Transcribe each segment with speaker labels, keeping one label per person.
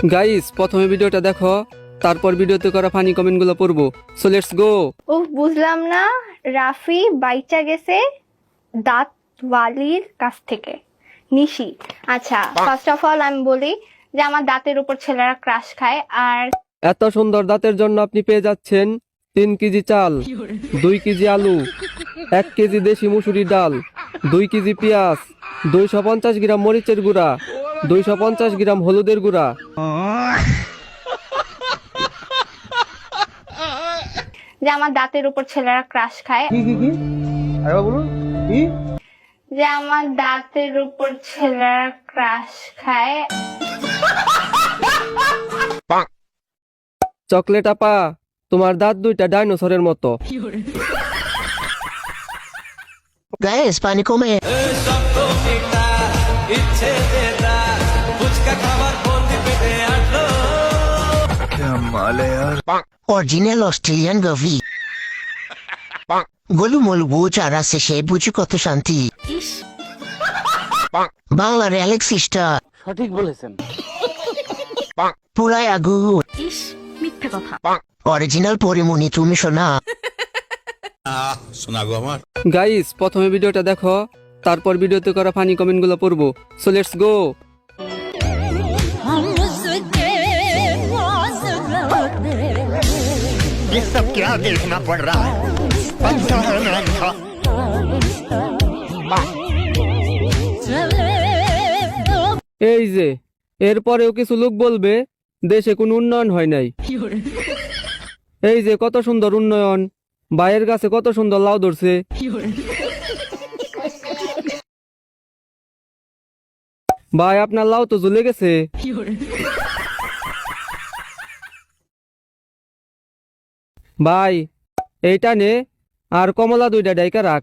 Speaker 1: Guys প্রথমে ভিডিওটা দেখো, তারপর ভিডিওতে করা ফানি কমেন্টগুলো পড়বো। So let's go.
Speaker 2: বুঝলাম না, রাফি বাইচা গেছে দাঁতওয়ালির কাছ থেকে। নিশি, আচ্ছা ফার্স্ট অফ অল আমি বলি যে আমার দাঁতের উপর ছেলেরা ক্রাশ খায়। আর
Speaker 1: এত সুন্দর দাঁতের জন্য আপনি পেয়ে যাচ্ছেন 3 কেজি চাল, 2 কেজি আলু, 1 কেজি দেশি মুসুরি ডাল, 2 কেজি পেঁয়াজ, 250 গ্রাম মরিচের গুঁড়া, 250 গ্রাম হলুদের গুঁড়া।
Speaker 2: যে আমার দাঁতের উপর ছেলেরা ক্রাশ খায়। যে আমার দাঁতের উপর ছেলেরা ক্রাশ খায়।
Speaker 1: চকলেট আপা, তোমার দাঁত দুইটা ডাইনোসরের মতো।
Speaker 3: গাইস পানি কমে। অরিজিনাল অস্ট্রেলিয়ান গভি গোলুমলু বুঝ আর আছে সে বুঝি কত শান্তি। বাংলার অ্যালেক্সিসটা
Speaker 4: সঠিক বলেছেন।
Speaker 3: পুরাই আগুন।
Speaker 2: মিথ্যে কথা।
Speaker 3: অরিজিনাল পরিমণি তুমি শোনা।
Speaker 5: শোনা গো আমার।
Speaker 1: গাইস প্রথমে ভিডিওটা দেখো, তারপর ভিডিওতে করা ফানি কমেন্টগুলো পড়বো। So let's go.
Speaker 6: ये सब क्या देखना पड़ रहा है?
Speaker 1: এই যে এরপরেও কিছু লোক বলবে দেশে কোনো উন্নয়ন হয় নাই। এই যে কত সুন্দর উন্নয়ন, ভাইয়ের গাছে কত সুন্দর লাউ ধরছে। ভাই আপনার লাউ তো জ্বলে গেছে। ভাই এইটা নে, আর কমলা দুইটা ডাইকা রাখ।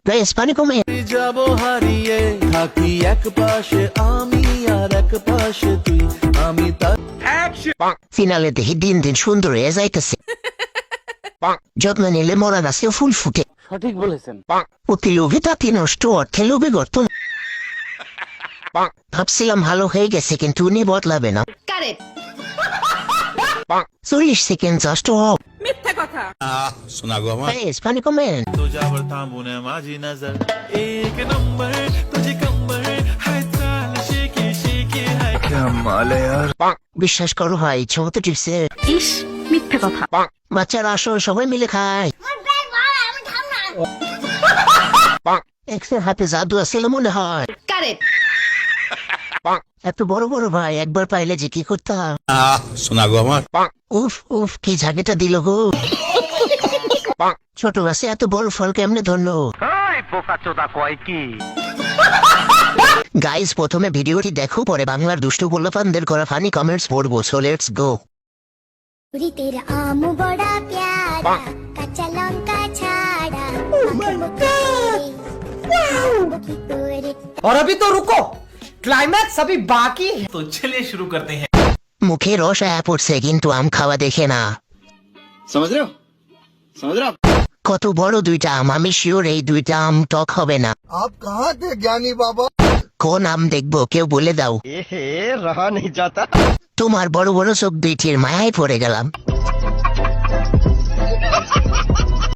Speaker 3: গাইস পানি কমে।
Speaker 7: যাব হারিয়ে থাকি এক পাশে আমি আর এক পাশে তুই, আমি তার
Speaker 3: ফিনালে দেখি দিন দিন সুন্দর হয়ে যাইতেছে। যত্ন নিলে মরা গাছে ফুল ফুটে।
Speaker 4: সঠিক বলেছেন।
Speaker 3: অতি লোভে তাঁতি নষ্ট, অর্থে লোভে গর্ত। ভাবছিলাম ভালো হয়ে গেছে, কিন্তু উনি বদলাবে না। 40 সেকেন্ড জাস্ট অফ।
Speaker 5: শোনা গো আমার।
Speaker 3: গাইস পানি কমে।
Speaker 7: तुझ्यावर थांबून माझी नजर एक नंबर तुझी कंबर हाय चाल शेकी शेकी हाय
Speaker 3: বিশ্বাস করো ভাই, ছবি টিপসে।
Speaker 2: মিথ্যে কথা।
Speaker 3: বাচ্চারা আসো, সবাই মিলে খায়। এক্সের হাতে জাদু আছে মনে হয়। এত বড় বড় ভাই একবার পাইলে যে কি করতাম।
Speaker 5: শোনা গো আমার।
Speaker 3: উফ উফ কি ঝাঁকেটা দিল গো। ছোট গাছে এত বড় ফল কেমনে ধরলো। গাইস প্রথমে ভিডিওটি দেখো, পরে বাংলার দুষ্টু পোলাপানদের করা ফানি কমেন্টস পড়বো। So let's go.
Speaker 8: तेरा आम बड़ा प्यारा कच्चा लंका छाड़ा
Speaker 9: और अभी तो रुको, क्लाइमैक्स अभी बाकी है।
Speaker 7: तो चलिए शुरू करते हैं।
Speaker 3: মুখে রস আয়া পড়ছে, কিন্তু আম খাওয়া দেখে না।
Speaker 7: समझ रहे हो समझ रहे हो
Speaker 3: কত বড় দুইটা আম, আমি শিওর এই দুইটা আম টক হবে না।
Speaker 6: आप कहाँ थे ज्ञानी बाबा?
Speaker 3: কোন আম দেখবো কেউ বলে দাও।
Speaker 6: रहा नहीं जाता।
Speaker 3: তোমার বড় বড় চোখ দুইটির মায়ায় পড়ে গেলাম।